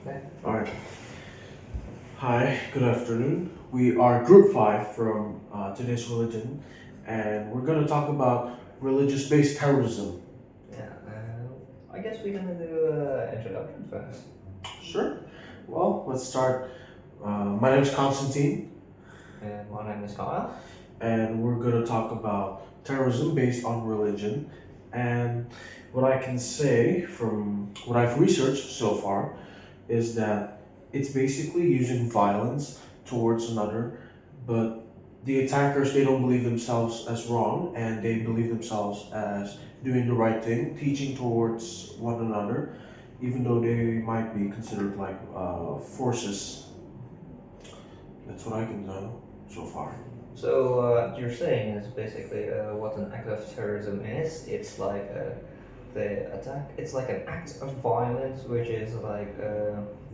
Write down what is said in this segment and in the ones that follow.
Okay. Alright. Hi, good afternoon. We are group 5 from today's religion, and we're going to talk about religious based terrorism. Yeah. I guess we're gonna do introduction first. Sure. Well, let's start. My name is Constantine, And my name is Kyle. and we're going to talk about terrorism based on religion. And what I can say from what I've researched so far is that it's basically using violence towards another, but the attackers, they don't believe themselves as wrong, and they believe themselves as doing the right thing, teaching towards one another, even though they might be considered like forces. That's what I can know so far. So you're saying is basically what an act of terrorism is. It's like the attack. It's like an act of violence, which is like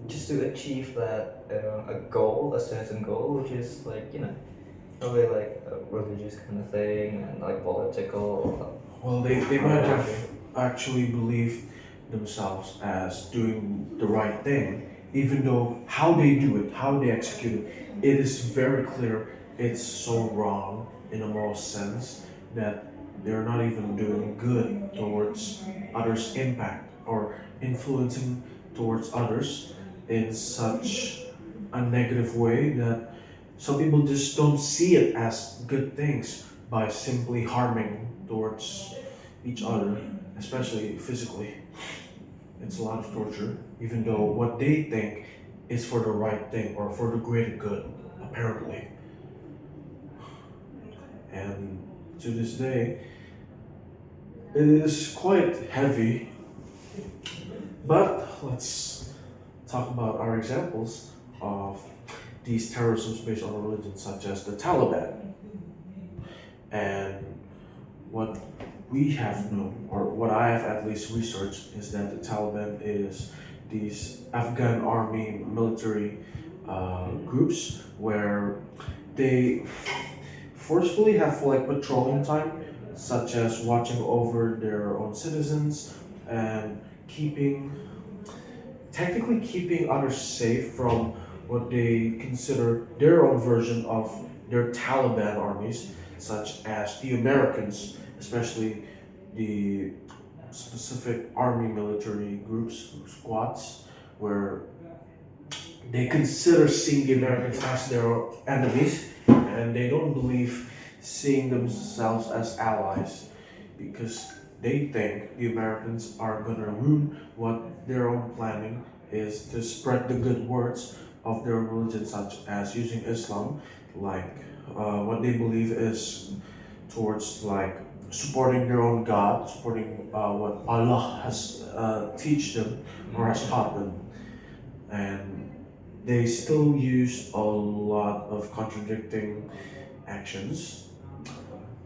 just to achieve that a goal, a certain goal, which is like probably like a religious kind of thing and like political. Well, they might have actually believed themselves as doing the right thing, even though how they do it, how they execute it, it is very clear it's so wrong in a moral sense that they're not even doing good towards others' impact or influencing towards others in such a negative way that some people just don't see it as good things by simply harming towards each other, especially physically. It's a lot of torture, even though what they think is for the right thing or for the greater good, apparently. And to this day, it is quite heavy, but let's talk about our examples of these terrorisms based on religion, such as the Taliban. And what we have known, or what I have at least researched, is that the Taliban is these Afghan army military groups where they forcefully have like patrolling time, such as watching over their own citizens and keeping, technically keeping others safe from what they consider their own version of their Taliban armies, such as the Americans, especially the specific army military groups, squads, where they consider seeing the Americans as their enemies, and they don't believe seeing themselves as allies because they think the Americans are gonna ruin what their own planning is to spread the good words of their religion, such as using Islam, like what they believe is towards like supporting their own God, supporting what Allah has teach them or has taught them, and they still use a lot of contradicting actions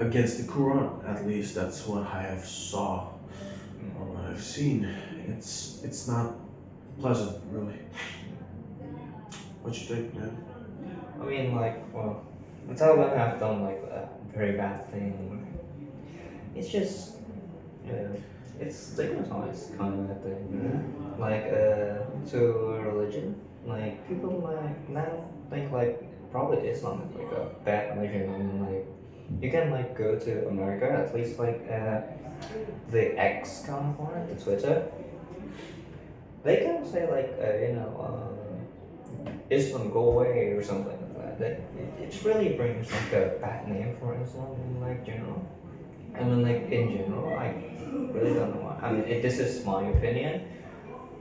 against the Quran. At least that's what I have saw or what I've seen. It's not pleasant, really. What you think, man? I mean, like, well, the Taliban have done like a very bad thing. It's just, uh, it's stigmatized kind of thing, you know? Like, to religion. Like, people like now think like probably Islam is like a bad religion. I mean, like, you can like go to America, at least like the X counterpart, the Twitter. They can say like, Islam go away or something like that. It really brings like a bad name for Islam in like general. I mean, like in general, I really don't know why. I mean, this is my opinion,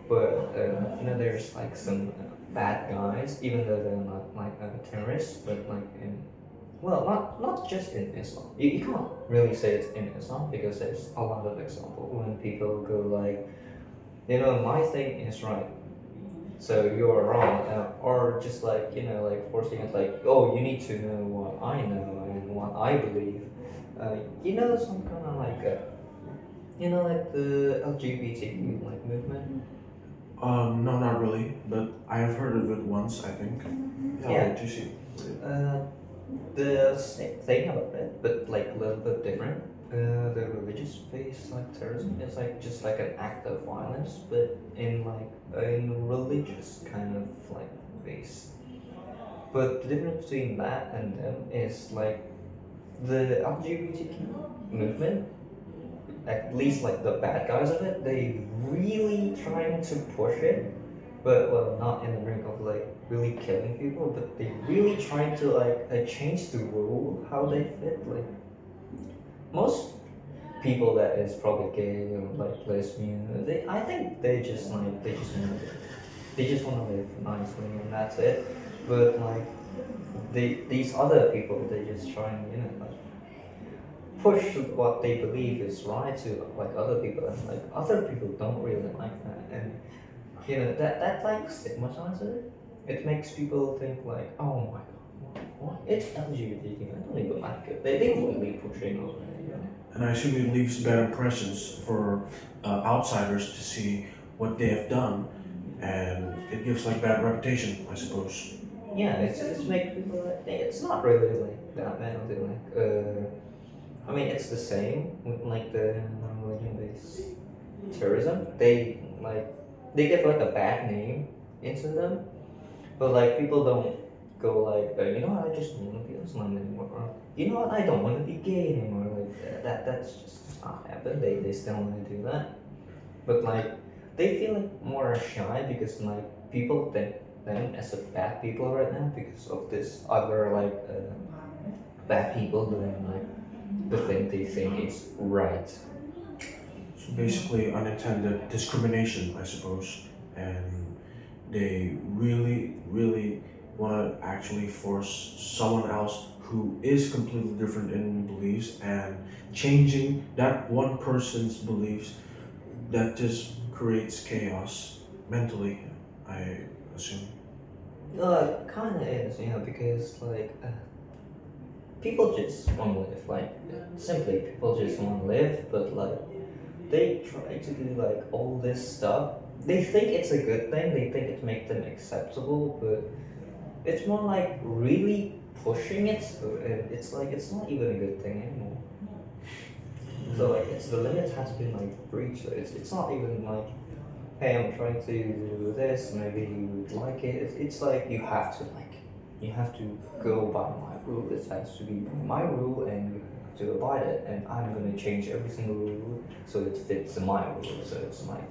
but there's like some bad guys, even though they're not like terrorists, but like in well, not just in Islam. You can't really say it's in Islam because there's a lot of example when people go like, my thing is right, so you're wrong, or just like like forcing it like, oh, you need to know what I know and what I believe. Some kind of like like the LGBTQ like movement. No, not really, but I have heard of it once, I think. Yeah, Yeah. what did you see? Uh, the same thing about it, but like a little bit different. The religious based like terrorism. It's like just like an act of violence, but in like in religious kind of like base. But the difference between that and them is like the LGBTQ movement, at least like the bad guys of it, they really trying to push it, but well, not in the brink of like really killing people, but they really trying to like change the rule how they fit. Like most people that is probably gay or like lesbian, I think they just want to live nicely and that's it. But like these other people, they just try and like push what they believe is right to like other people, and like other people don't really like that, and that like stigmatizes it. It makes people think like, oh my god, what? It's LGBT. I don't even like it. They really pushing over it. And I assume it leaves bad impressions for outsiders to see what they have done, and it gives like bad reputation, I suppose. Yeah, it's make people like it's not really like that bad. Like I mean it's the same with like the non-religion based terrorism. They give like a bad name into them, but like people don't go like you know what, I just don't want to be Muslim anymore, or you know what, I don't want to be gay anymore. Like that's just not happen. They still want to do that, but like they feel like more shy because like people think them as a bad people right now because of this other like bad people doing like the thing they think is right. So basically, unintended discrimination, I suppose, and they really want to actually force someone else who is completely different in beliefs and changing that one person's beliefs. That just creates chaos mentally, I assume. Kind of is, because like people just want to live. Like simply, people just want to live, but like they try to do like all this stuff. They think it's a good thing. They think it makes them acceptable, but it's more like really pushing it. So it's like it's not even a good thing anymore. So like it's the limit has been like breached. So it's not even like, hey, I'm trying to do this. Maybe you would like it. It's like you have to go by my rule. It has to be my rule, and you have to abide it. And I'm gonna change every single rule so it fits my rule. So it's like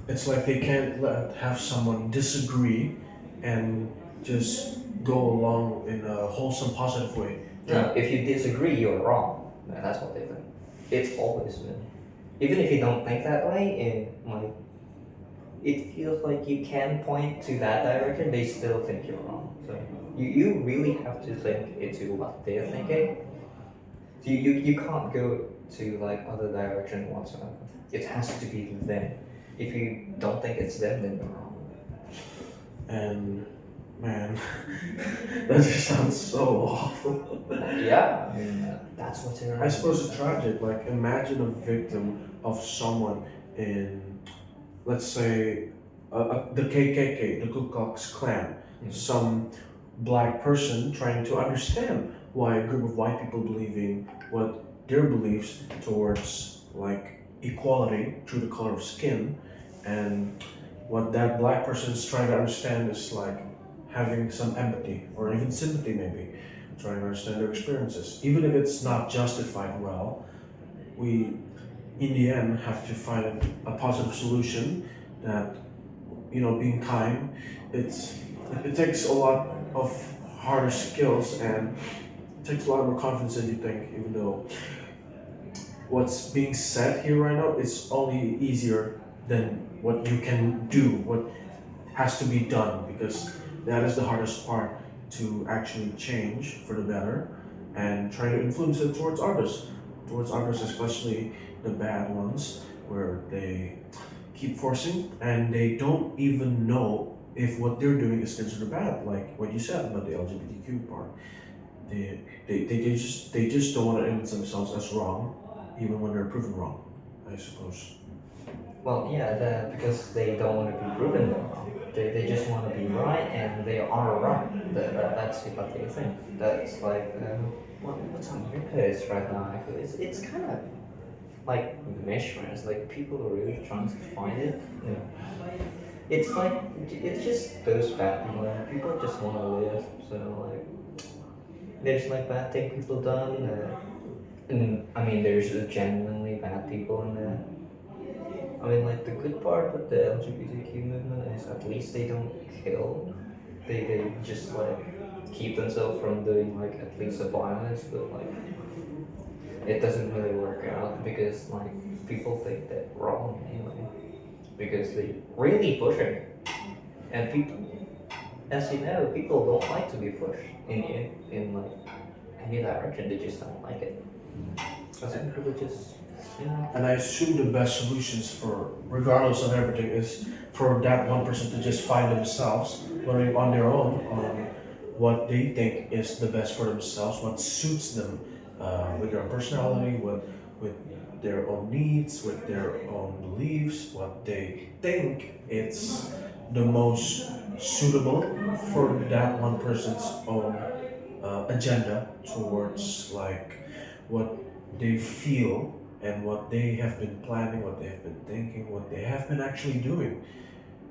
It's like they can't let have someone disagree and just go along in a wholesome, positive way. no, if you disagree, you're wrong. That's what they think. It's always been. Even if you don't think that way, it feels like you can point to that direction, they still think you're wrong. So you really have to think into what they're thinking. So you can't go to like other direction whatsoever. It has to be them. If you don't think it's them, then you're wrong. And man, that just sounds so awful. Yeah, I mean, that's what they're. I suppose it's tragic. Like, imagine a victim of someone in, let's say, the KKK, the Ku Klux Klan, some black person trying to understand why a group of white people believing what their beliefs towards like equality through the color of skin, and what that black person is trying to understand is like having some empathy or even sympathy, maybe trying to understand their experiences, even if it's not justified well. We in the end have to find a positive solution that, being kind, it takes a lot of harder skills, and it takes a lot more confidence than you think, even though what's being said here right now is only easier than what you can do, what has to be done, because that is the hardest part, to actually change for the better and try to influence it towards others, especially the bad ones, where they keep forcing and they don't even know if what they're doing is considered bad, like what you said about the LGBTQ part. They just don't want to image themselves as wrong, even when they're proven wrong, I suppose. Well, yeah, because they don't want to be proven wrong. They just want to be right, and they are right. That's what they think. That's like what's America is right now. Actually, it's kind of like mishmash. Like people are really trying to find it. And it's like it's just those bad people. And people just want to live. So like there's like bad thing people done. And I mean there's genuinely bad people in there. I mean like the good part with the LGBTQ movement is at least they don't kill. They just like keep themselves from doing like at least the violence, but like it doesn't really work out because like people think that wrong anyway because they really push it and people, as you know, people don't like to be pushed in like any direction. They just don't like it. Because people just you know. And I assume the best solutions for, regardless of everything, is for that one person to just find themselves, learning on their own on what they think is the best for themselves, what suits them with their own personality, with their own needs, with their own beliefs, what they think it's the most suitable for that one person's own agenda towards like what they feel and what they have been planning, what they have been thinking, what they have been actually doing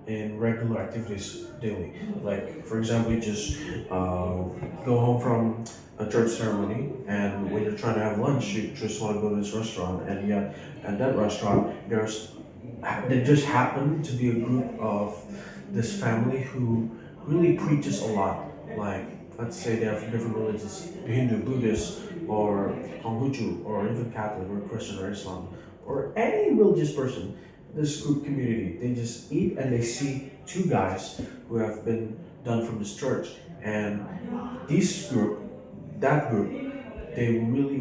in regular activities daily. Like, for example, you just go home from a church ceremony, and when you're trying to have lunch, you just want to go to this restaurant, and yet at that restaurant, there just happen to be a group of this family who really preaches a lot. Like, let's say they have different religions, Hindu, Buddhist, or Konghucu, or even Catholic, or Christian, or Islam, or any religious person. This group community, they just eat and they see two guys who have been done from this church, and this group, that group, they really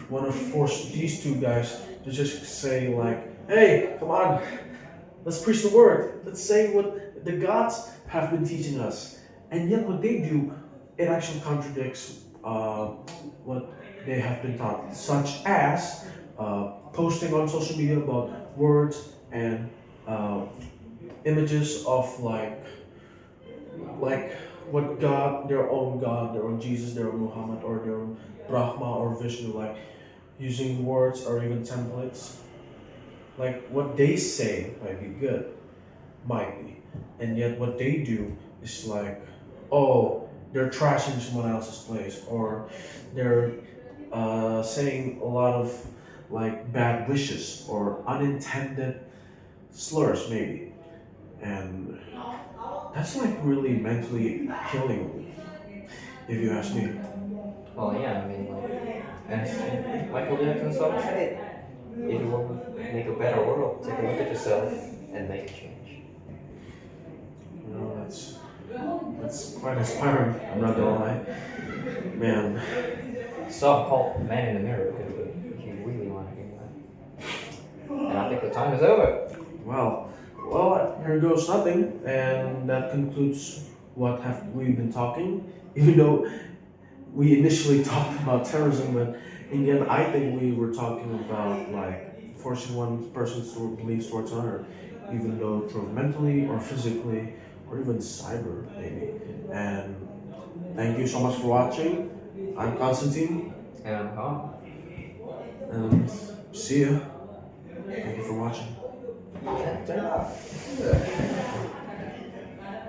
want to force these two guys to just say like, hey, come on, let's preach the word. Let's say what the gods have been teaching us. And yet, what they do, it actually contradicts what they have been taught, such as posting on social media about words and uh, images of like what God, their own Jesus, their own Muhammad, or their own Brahma or Vishnu, like using words or even templates. Like what they say might be good, might be, and yet what they do is like, oh, they're trashing someone else's place, or they're saying a lot of like bad wishes or unintended slurs, maybe, and that's like really mentally killing, if you ask me. Well, yeah, I mean, like, as Michael Jackson song said, if you want to make a better world, take a look at yourself and make a change. You know, that's quite inspiring. I'm not gonna lie, man. Song called Man in the Mirror, if you really want to hear that. And I think the time is over. Well, here goes nothing, and that concludes what have we been talking. Even though we initially talked about terrorism, but in the end, I think we were talking about like forcing one person's beliefs towards another, even though through mentally or physically or even cyber maybe. And thank you so much for watching. I'm Constantine, And and see ya. Thank you for watching. turn it off.